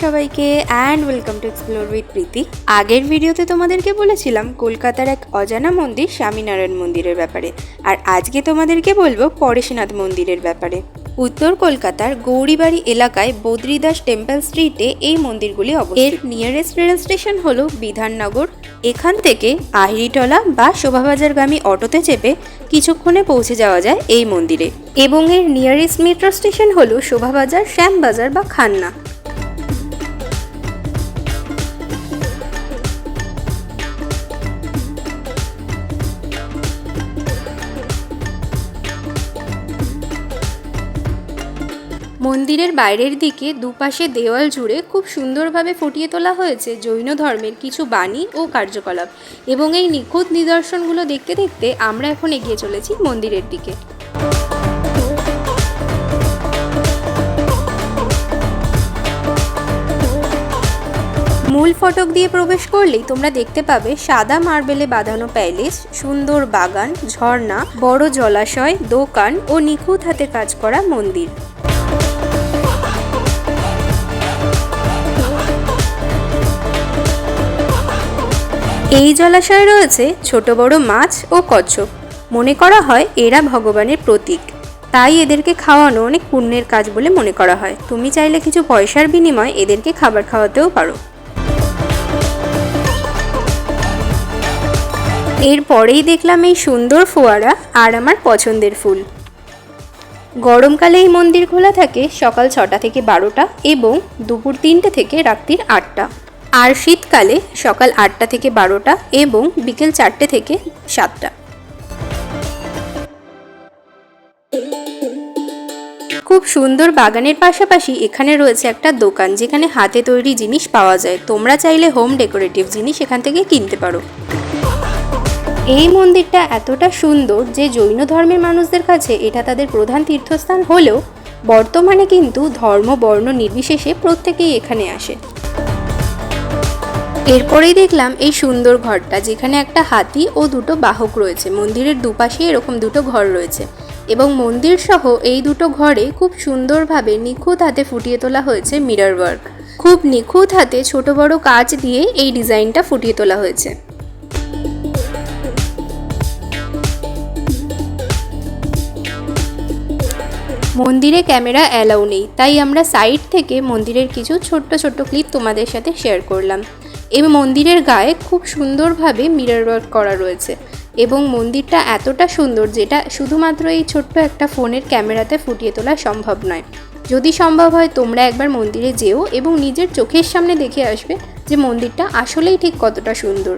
সবাইকে and welcome to explore with Preeti. আগের ভিডিওতে তোমাদেরকে বলেছিলাম কলকাতার এক অজানা মন্দির স্বামীনারায়ণ মন্দিরের ব্যাপারে, আর আজকে তোমাদেরকে বলবো পরেশনাথ মন্দিরের ব্যাপারে। উত্তর কলকাতার গৌরীবাড়ি এলাকায় বদ্রীদাস টেম্পল স্ট্রিটে এই মন্দিরগুলি অবস্থিত। এর নিয়ারেস্ট রেল স্টেশন হলো বিধাননগর। এখান থেকে আহিরিটলা বা শোভাবাজারগামী অটোতে চেপে কিছুক্ষণে পৌঁছে যাওয়া যায় এই মন্দিরে, এবং এর নিয়ারেস্ট মেট্রো স্টেশন হলো শোভাবাজার, শ্যামবাজার বা খান্না। মন্দিরের বাইরের দিকে দুপাশে দেওয়াল জুড়ে খুব সুন্দরভাবে ফুটিয়ে তোলা হয়েছে জৈন ধর্মের কিছু বাণী ও কার্যকলাপ, এবং এই নিখুঁত নিদর্শনগুলো দেখতে দেখতে আমরা এখন এগিয়ে চলেছি মন্দিরের দিকে। মূল ফটক দিয়ে প্রবেশ করলেই তোমরা দেখতে পাবে সাদা মার্বেলে বাঁধানো প্যালেস, সুন্দর বাগান, ঝর্ণা, বড় জলাশয়, দোকান ও নিখুঁত হাতে কাজ করা মন্দির। এই জলাশয়ে রয়েছে ছোট বড় মাছ ও কচ্ছপ। মনে করা হয় এরা ভগবানের প্রতীক, তাই এদেরকে খাওয়ানো অনেক পুণ্যের কাজ বলে মনে করা হয়। তুমি চাইলে কিছু পয়সার বিনিময়ে এদেরকে খাবার খাওয়াতেও পারো। এরপরেই দেখলাম এই সুন্দর ফোয়ারা আর আমার পছন্দের ফুল। গরমকালে এই মন্দির খোলা থাকে সকাল 6টা থেকে 12টা এবং দুপুর 3টে থেকে রাত্রির 8টা, আর শীতকালে সকাল 8টা থেকে 12টা এবং বিকেল 4টে থেকে 7টা। খুব সুন্দর বাগানের পাশাপাশি এখানে রয়েছে একটা দোকান, যেখানে হাতে তৈরি জিনিস পাওয়া যায়। তোমরা চাইলে হোম ডেকোরেটিভ জিনিস এখান থেকে কিনতে পারো। এই মন্দিরটা এতটা সুন্দর যে জৈন ধর্মের মানুষদের কাছে এটা তাদের প্রধান তীর্থস্থান হলেও বর্তমানে কিন্তু ধর্ম বর্ণ নির্বিশেষে প্রত্যেকেই এখানে আসে। এরপরেই দেখলাম এই সুন্দর ঘরটা, যেখানে একটা হাতি ও দুটো বাহক রয়েছে। মন্দিরের দুপাশে এরকম দুটো ঘর রয়েছে এবং মন্দির সহ এই দুটো ঘরে খুব সুন্দরভাবে নিখুঁত হাতে ফুটিয়ে তোলা হয়েছে মিরর ওয়ার্ক। খুব নিখুঁত হাতে ছোট বড় কাজ দিয়ে এই ডিজাইনটা ফুটিয়ে তোলা হয়েছে। মন্দিরে ক্যামেরা অ্যালাউ নেই, তাই আমরা সাইড থেকে মন্দিরের কিছু ছোট্ট ছোট্ট ক্লিপ তোমাদের সাথে শেয়ার করলাম। এই মন্দিরের গায়ে খুব সুন্দরভাবে মিরর ওয়ার্ক করা রয়েছে এবং মন্দিরটা এতটা সুন্দর যেটা শুধুমাত্র এই ছোট্ট একটা ফোনের ক্যামেরাতে ফুটিয়ে তোলা সম্ভব নয়। যদি সম্ভব হয় তোমরা একবার মন্দিরে যেও এবং নিজের চোখের সামনে দেখে আসবে যে মন্দিরটা আসলেই ঠিক কতটা সুন্দর।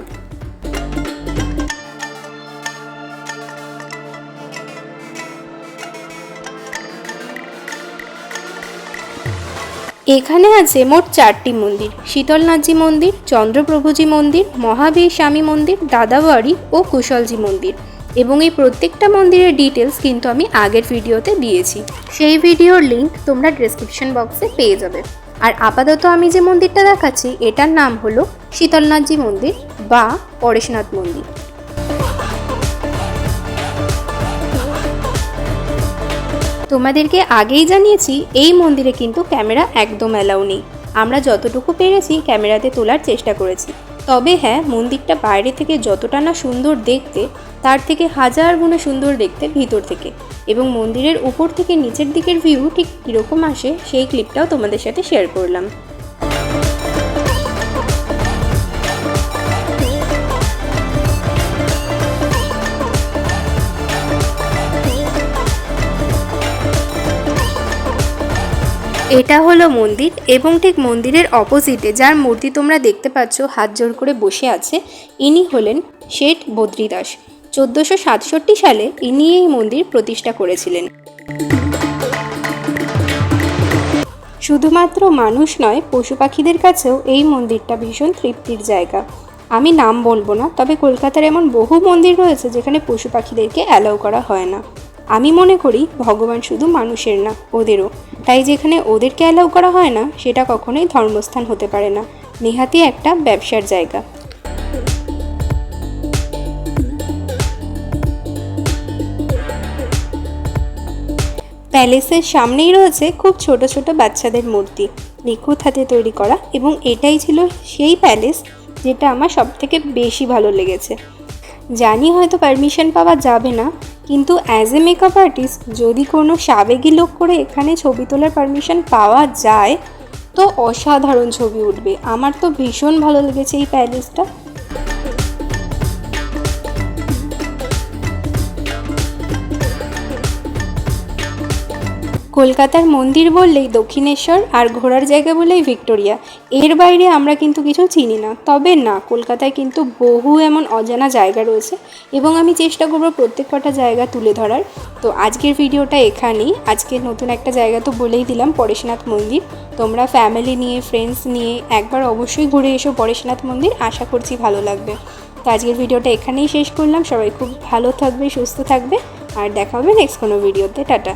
এখানে আছে মোট 4টি মন্দির: শীতলনাথজি মন্দির, চন্দ্রপ্রভুজি মন্দির, মহাবীর স্বামী মন্দির, দাদাবাড়ি ও কুশলজি মন্দির, এবং এই প্রত্যেকটা মন্দিরের ডিটেলস কিন্তু আমি আগের ভিডিওতে দিয়েছি। সেই ভিডিওর লিঙ্ক তোমরা ডেসক্রিপশন বক্সে পেয়ে যাবে। আর আপাতত আমি যে মন্দিরটা দেখাচ্ছি এটার নাম হলো শীতলনাথজি মন্দির বা পরেশনাথ মন্দির। তোমাদেরকে আগেই জানিয়েছি এই মন্দিরে কিন্তু ক্যামেরা একদম অ্যালাউ নেই। আমরা যতটুকু পেরেছি ক্যামেরাতে তোলার চেষ্টা করেছি। তবে হ্যাঁ, মন্দিরটা বাইরে থেকে যতটা না সুন্দর দেখতে, তার থেকে 1000 গুণে সুন্দর দেখতে ভিতর থেকে, এবং মন্দিরের উপর থেকে নিচের দিকের ভিউ ঠিক কীরকম আসে সেই ক্লিপটাও তোমাদের সাথে শেয়ার করলাম। এটা হলো মন্দির, এবং ঠিক মন্দিরের অপোজিটে যার মূর্তি তোমরা দেখতে পাচ্ছ হাত জোড় করে বসে আছে, ইনি হলেন শেঠ বদ্রীদাস। 1467 সালে ইনি এই মন্দির প্রতিষ্ঠা করেছিলেন। শুধুমাত্র মানুষ নয়, পশু পাখিদের কাছেও এই মন্দিরটা ভীষণ তৃপ্তির জায়গা। আমি নাম বলবো না, তবে কলকাতার এমন বহু মন্দির রয়েছে যেখানে পশু পাখিদেরকে অ্যালাউ করা হয় না। আমি মনে করি ভগবান শুধু মানুষের না, ওদেরও। তাই যেখানে ওদেরকে অ্যালাউ করা হয় না সেটা কখনোই ধর্মস্থান হতে পারে না, নেহাতি একটা ব্যবসার জায়গা। প্যালেসের সামনেই রয়েছে খুব ছোট ছোট বাচ্চাদের মূর্তি, নিখুঁত হাতে তৈরি করা, এবং এটাই ছিল সেই প্যালেস যেটা আমার সবথেকে বেশি ভালো লেগেছে। জানি হয়তো পারমিশন পাওয়া যাবে না, কিন্তু অ্যাজ এ মেকআপ আর্টিস্ট যদি কোনো সাবেকি লোক করে এখানে ছবি তোলার পারমিশন পাওয়া যায় তো অসাধারণ ছবি উঠবে। আমার তো ভীষণ ভালো লেগেছে এই প্যালেসটা। কলকাতার মন্দির বললেই দক্ষিণেশ্বর, আর ঘোরার জায়গা বললেই ভিক্টোরিয়া। এর বাইরে আমরা কিন্তু কিছু চিনি না। তবে না, কলকাতায় কিন্তু বহু এমন অজানা জায়গা রয়েছে এবং আমি চেষ্টা করব প্রত্যেক কটা জায়গা তুলে ধরার। তো আজকের ভিডিওটা এখানেই। আজকে নতুন একটা জায়গা তো বলেই দিলাম, পরেশনাথ মন্দির। তোমরা ফ্যামিলি নিয়ে, ফ্রেন্ডস নিয়ে একবার অবশ্যই ঘুরে এসো পরেশনাথ মন্দির, আশা করছি ভালো লাগবে। তো আজকের ভিডিওটা এখানেই শেষ করলাম। সবাই খুব ভালো থাকবে, সুস্থ থাকবে, আর দেখা হবে নেক্সট কোনো ভিডিওতে। টাটা।